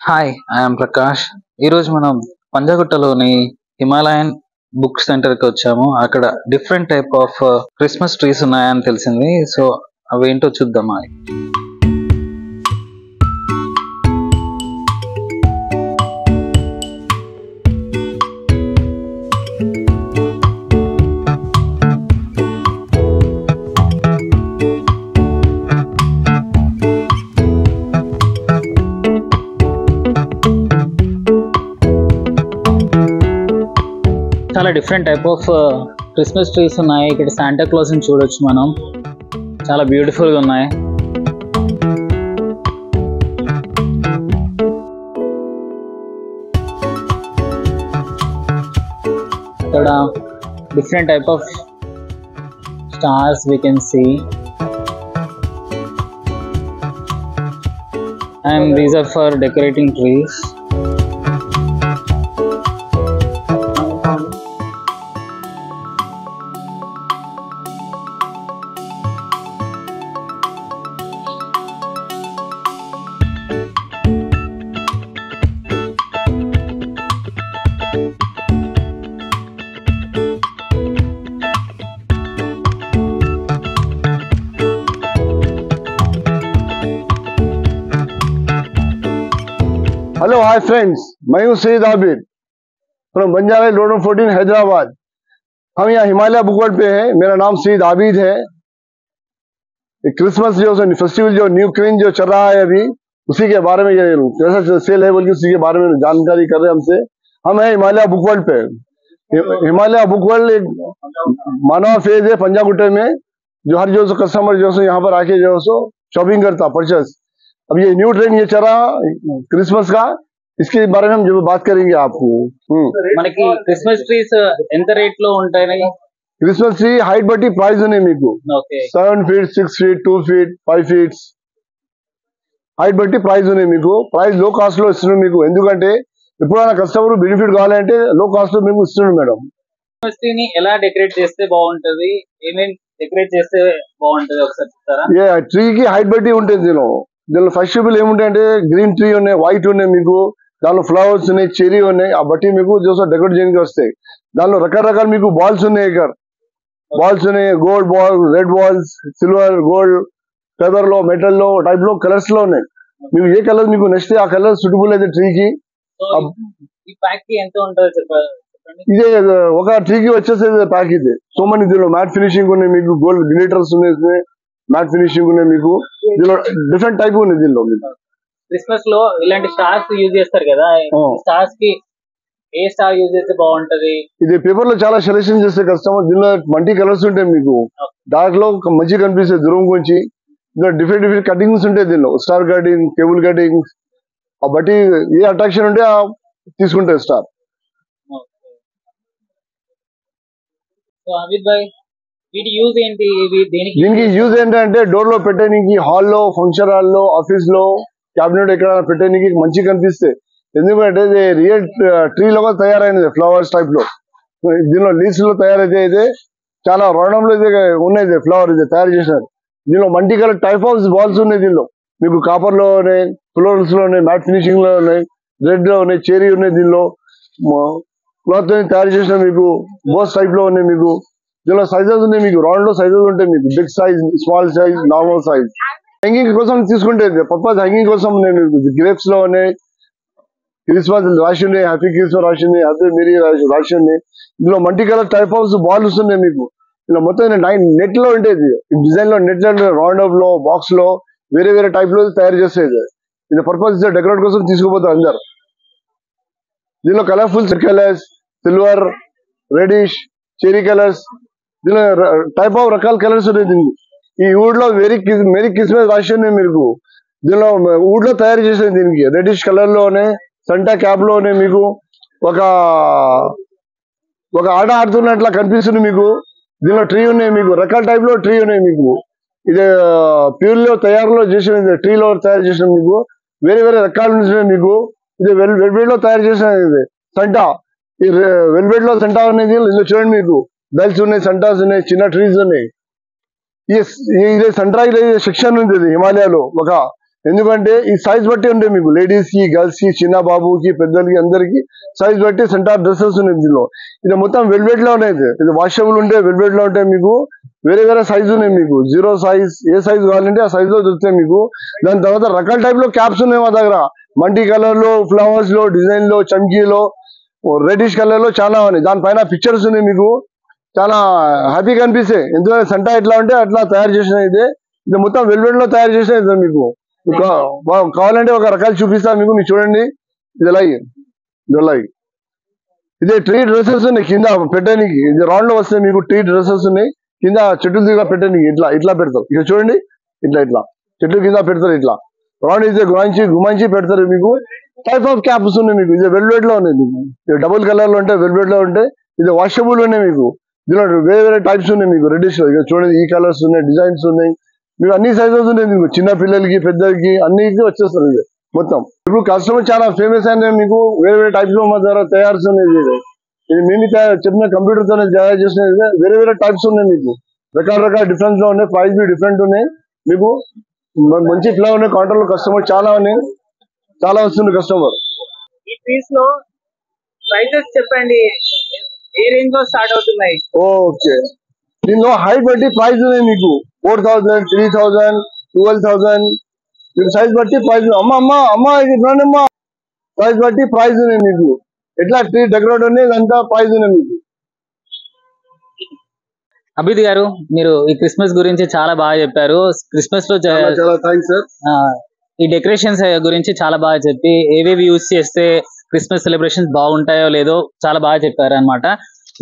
Hi, I'm Prakash. ఈరోజు మనం పంజాగుట్టలోని Himalayan book సెంటర్కి వచ్చాము. అక్కడ different type of Christmas trees ఉన్నాయని తెలిసింది. సో అవేంటో చూద్దామా. చాలా different type of Christmas trees ఉన్నాయి. ఇక్కడ శాంటా క్లాస్ ని చూడొచ్చు మనం. చాలా బ్యూటిఫుల్ గా ఉన్నాయి. ఇక్కడ different type of stars we can see, and these are for decorating trees. Hello hi friends, मैं हूं सईद आबिद फ्रॉम बंजारा रोड 14 हैदराबाद। हम यहाँ हिमालय बुक वर्ल्ड पे हैं। मेरा नाम सईद आबिद है। क्रिसमस जो फेस्टिवल जो न्यू क्वीन जो चल रहा है अभी, उसी के बारे में ये कैसा सेल है बोल के उसी के बारे में जानकारी कर रहे हैं हमसे। हम हैं हिमालय बुक वर्ल्ड पे। हिमालय बुक वर्ल्ड एक मानव फेज है पंजागुट्टे में, जो हर जो कस्टमर जो यहाँ पर आके जो शॉपिंग करता परचेस। अब ये न्यू ट्रेंड ये चला क्रिसमस का, इसके बारे में हम जो बात करेंगे आपको। మనకి క్రిస్మస్ ట్రీస్ ఎంత రేట్ లో ఉంటాయి? క్రిస్మస్ ట్రీ హైట్ బట్టి ప్రైస్ ఉన్నాయి మీకు. 7 feet, 6 feet, 2 feet, 5 feet height బట్టి ప్రైస్ ఉన్నాయి మీకు. ప్రైస్ లో కాస్ట్ లో ఇస్తున్నాం మీకు. ఎందుకంటే ఎప్పుడైనా కస్టమర్ బెనిఫిట్ కావాలంటే లో కాస్ట్ లో మేము ఇస్తున్నాం మేడం. క్రిస్మస్ ట్రీని ఎలా డెకరేట్ చేస్తే బాగుంటది, ఏమేమి డెకరేట్ చేస్తే బాగుంటది ఒకసారి చెప్తారా? ఏ ట్రీకి హైట్ బట్టి ఉంటుంది. దీనిలో ఫస్ట్ ఏముంటాయంటే గ్రీన్ ట్రీ ఉన్నాయి, వైట్ ఉన్నాయి మీకు, దానిలో ఫ్లవర్స్ ఉన్నాయి, చెరీ ఉన్నాయి. ఆ బట్టి మీకు డెకరేట్ చేయడానికి వస్తాయి. దానిలో రకరకాల మీకు బాల్స్ ఉన్నాయి. ఇక్కడ బాల్స్ ఉన్నాయి, gold ball, red balls, silver, gold, feather లో, మెటల్ లో, టైప్ లో, కలర్స్ లో ఉన్నాయి. మీకు ఏ కలర్ మీకు నచ్చితే ఆ కలర్ సూటబుల్ అయితే ట్రీకి. ఈ ప్యాక్ కి ఎంత ఉంటుందో చెప్పండి. ఇదే ఒక ట్రీకి వచ్చేసేది ప్యాక్ ఇది. సో మనీ దీనిలో మ్యాట్ ఫినిషింగ్ ఉన్నాయి మీకు, గోల్డ్ గ్లిటర్స్ ఉన్నాయి, మ్యాట్ ఫినిషింగ్ ఉన్నాయి మీకు. దీనిలో డిఫరెంట్ టైప్ ఉన్నాయి. దీనిలో క్రిస్మస్ లో ఇలాంటి స్టార్స్ యూజ్ చేస్తారు కదా, స్టార్స్ కి ఏ స్టార్ యూజ్ చేస్తే బాగుంటది? ఇది పేపర్ లో చాలా సెలెక్షన్ చేస్తే కస్టమర్. దీనిలో మల్టీ కలర్స్ ఉంటాయి మీకు. డార్క్ లో మంచిగా కనిపిస్తుంది దూరం గురించి. దీనిలో డిఫరెంట్ డిఫరెంట్ కటింగ్స్ ఉంటాయి. దీనిలో స్టార్ కటింగ్, కేబుల్ కటింగ్, ఆ బట్టి ఏ అట్రాక్షన్ ఉంటే తీసుకుంటారు స్టార్. అమిత్ భాయ్, వీటి యూజ్ ఏంటి? దీనికి యూజ్ ఏంటంటే డోర్ లో పెట్టడానికి, హాల్లో, ఫంక్షన్ హాల్లో, ఆఫీస్ లో, క్యాబినెట్ ఎక్కడ పెట్టడానికి మంచిగా కనిపిస్తాయి. ఎందుకంటే ఇది రియల్ ట్రీ లో తయారైనది, ఫ్లవర్స్ టైప్ లో. దీనిలో లీవ్స్ లో తయారైతే చాలా రౌండ్ లో ఉన్నాయి ఫ్లవర్ ఇది తయారు చేసినారు. దీనిలో multi colour type of balls ఉన్నాయి. దీనిలో మీకు కాపర్ లో ఉన్నాయి, ఫ్లోర్స్ లో ఉన్నాయి, మ్యాట్ ఫినిషింగ్ లో ఉన్నాయి, రెడ్ లో ఉన్నాయి, చెరీ ఉన్నాయి. దీనిలో క్లాత్ తయారు చేసిన మీకు బోస్ టైప్ లో ఉన్నాయి మీకు. దీనిలో సైజెస్ ఉన్నాయి మీకు. రౌండ్ లో సైజెస్ ఉంటాయి మీకు, big size, small size, normal size. Hanging కోసం తీసుకుంటే పర్పస్ హ్యాంగింగ్ కోసం ఉన్నాయి మీకు. గ్రేప్స్ లో ఉన్నాయి, క్రిస్మస్ రాసి ఉన్నాయి, హ్యాపీ క్రిస్మస్ రాసి ఉన్నాయి, హ్యాపీ మేరీ రాసి ఉన్నాయి. ఇందులో multi colour type of balls ఉన్నాయి మీకు. ఇలా మొత్తం 9 నెట్ లో ఉండేది. డిజైన్ లో నెట్ లో, రౌండ్ అప్ లో, బాక్స్ లో, వేరే వేరే టైప్ లో తయారు చేసేది. ఇది పర్పస్ డెకరేట్ కోసం తీసుకుపోతారు అందరు. దీనిలో colourful colours, silver, reddish, cherry colours, దీనిలో టైప్ ఆఫ్ రకాల కలర్స్ ఉన్నాయి. దీనికి ఈ వుడ్ లో మేరీ క్రిస్మస్ రాసి ఉన్నాయి మీకు. దీనిలో వుడ్ లో తయారు చేసేది. దీనికి రెడిష్ కలర్ లోనే, సంటా క్యాప్ లోనే మీకు ఒక ఆట ఆడుతున్నట్లా కనిపిస్తుంది మీకు. దీనిలో ట్రీ ఉన్నాయి మీకు, రకాల టైప్ లో ట్రీ ఉన్నాయి మీకు. ఇది ప్యూర్ లో తయారులో చేసిన ట్రీ లో తయారు చేసిన మీకు వేరే వేరే రకాలు ఉన్నాయి మీకు. ఇది వెల్వెట్ లో తయారు చేసిన సంటా. ఈ వెల్వెట్ లో సంటా అనేది ఇందులో చూడండి మీకు. బెల్స్ ఉన్నాయి, సంటాస్ ఉన్నాయి, చిన్న ట్రీస్ ఉన్నాయి. ఇది సంట్రా సెక్షన్ ఉంది. ఇది హిమాలయాలో ఒక ఎందుకంటే ఈ సైజ్ బట్టి ఉంటాయి మీకు, లేడీస్ కి, గర్ల్స్ కి, చిన్న బాబుకి, పెద్దలకి, అందరికి సైజ్ బట్టి సెంటర్ డ్రెస్సెస్ ఉన్నాయి దీనిలో. ఇది మొత్తం వెల్వెట్ లో ఉన్నాయి. ఇది వాషబుల్ ఉంటాయి, వెల్వెట్ లో ఉంటాయి. మీకు వేరే వేరే సైజు ఉన్నాయి మీకు, 0 సైజ్, ఏ సైజ్ కావాలంటే ఆ సైజ్ లో దొరుకుతాయి మీకు. దాని తర్వాత రకాల టైప్ లో క్యాప్స్ ఉన్నాయి మా దగ్గర, మల్టీ కలర్ లో, ఫ్లవర్స్ లో, డిజైన్ లో, చమ్కీలో, రెడ్డిష్ కలర్ లో చాలా ఉన్నాయి. దానిపైన పిక్చర్స్ ఉన్నాయి మీకు, చాలా హ్యాపీగా అనిపిస్తాయి. ఎందుకంటే సంటా ఎట్లా ఉంటే అట్లా తయారు చేసిన ఇది మొత్తం వెల్వెట్ లో తయారు చేసిన ఇది మీకు. కావాలంటే ఒక రకాలు చూపిస్తాను మీకు, మీరు చూడండి. ఇది ఎలాగి ఇదే ట్రీ డ్రెస్సెస్ ఉన్నాయి కింద పెట్టడానికి. ఇది రౌండ్ లో వస్తాయి మీకు, ట్రీ డ్రెస్సెస్ ఉన్నాయి కింద చెట్టు దిగా పెట్టడానికి. ఇట్లా పెడతారు, ఇక చూడండి, ఇట్లా చెట్టు కింద పెడతారు. ఇట్లా రౌండ్ ఇది గుమాంచి పెడతారు మీకు. టైప్ ఆఫ్ క్యాప్స్ ఉన్నాయి మీకు, ఇది వెల్వెట్ లో ఉన్నాయి మీకు. ఇది డబుల్ కలర్ లో ఉంటాయి, వెల్వెట్ లో ఉంటాయి. ఇది వాషబుల్ ఉన్నాయి మీకు. దీనిలో వేరే వేరే టైప్స్ ఉన్నాయి మీకు, రెడ్డిష్ లో. ఇక చూడండి, ఈ కలర్స్ ఉన్నాయి, డిజైన్స్ ఉన్నాయి మీకు, అన్ని సైజెస్ ఉన్నాయి మీకు, చిన్న పిల్లలకి, పెద్దలకి అన్నిటికీ వచ్చేస్తారు. ఇది మొత్తం ఇప్పుడు కస్టమర్ చాలా ఫేమస్ అయిన మీకు, వేరే వేరే టైప్స్ లో మా దగ్గర తయారు ఉన్నాయి. ఇది మేము చెప్పిన కంప్యూటర్ తో తయారు చేసిన వేరే వేరే టైప్స్ ఉన్నాయి మీకు, రకాల డిఫరెన్స్ లో ఉన్నాయి. ప్రైస్ బి డిఫరెంట్ ఉన్నాయి మీకు, మంచి ఫ్లేవర్ ఉన్నాయి. కౌంటర్ లో కస్టమర్ చాలా ఉన్నాయి, చాలా వస్తుంది కస్టమర్. ఈ పీస్ లో ప్రైసెస్ చెప్పండి, ఏ రేంజ్ లో స్టార్ట్ అవుతున్నాయి? ఓకే, దీనిలో హైట్ బట్టి ప్రైస్ ఉన్నాయి మీకు, 4000, 3000, 12,000 మీకు సైజ్ బట్టి ప్రైస్. అమ్మా సైజ్ బట్టి ప్రైస్ ఉన్నాయి మీకు. ఎట్లా ట్రీ డెకరేట్ ఉన్నాయి, ఇదంతా ప్రైస్ ఉన్నాయి మీకు. అభిద్ గారు, మీరు ఈ క్రిస్మస్ గురించి చాలా బాగా చెప్పారు. క్రిస్మస్ లో చాలా థ్యాంక్స్ సార్. ఈ డెకరేషన్స్ గురించి చాలా బాగా చెప్పి, ఏవేవి యూజ్ చేస్తే క్రిస్మస్ సెలబ్రేషన్స్ బాగుంటాయో లేదో చాలా బాగా చెప్పారు అనమాట.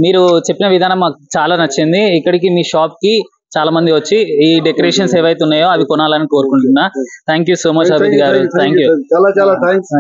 మీరు చెప్పిన విధానం మాకు చాలా నచ్చింది. ఇక్కడికి మీ షాప్ కి చాలా మంది వచ్చి ఈ డెకరేషన్స్ ఏవైతే ఉన్నాయో అవి కొనాలని కోరుకుంటున్నా. Thank you so much Abid గారు. Thank you. చాలా థ్యాంక్స్.